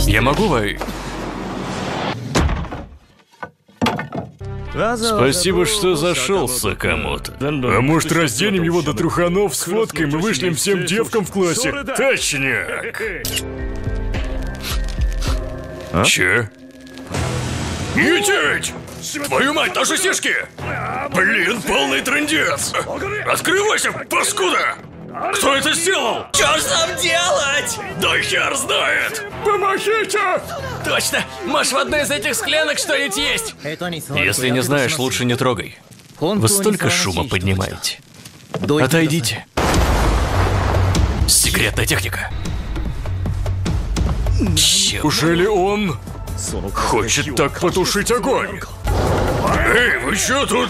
Я могу Спасибо, что зашел, Сакамото. А может, разденем его до труханов, сфоткаем и вышлем всем девкам в классе? Точняк! Че? Етить! Твою мать, наши сишки! Блин, полный трындец! Открывайся, паскуда! Кто это сделал? Что ж нам делать? Да хер знает! Помогите! Точно! Может, в одной из этих склянок что-нибудь есть? Если не знаешь, лучше не трогай. Вы столько шума поднимаете. Отойдите. Секретная техника. Черт. Неужели он хочет так потушить огонь? Эй, вы чё тут?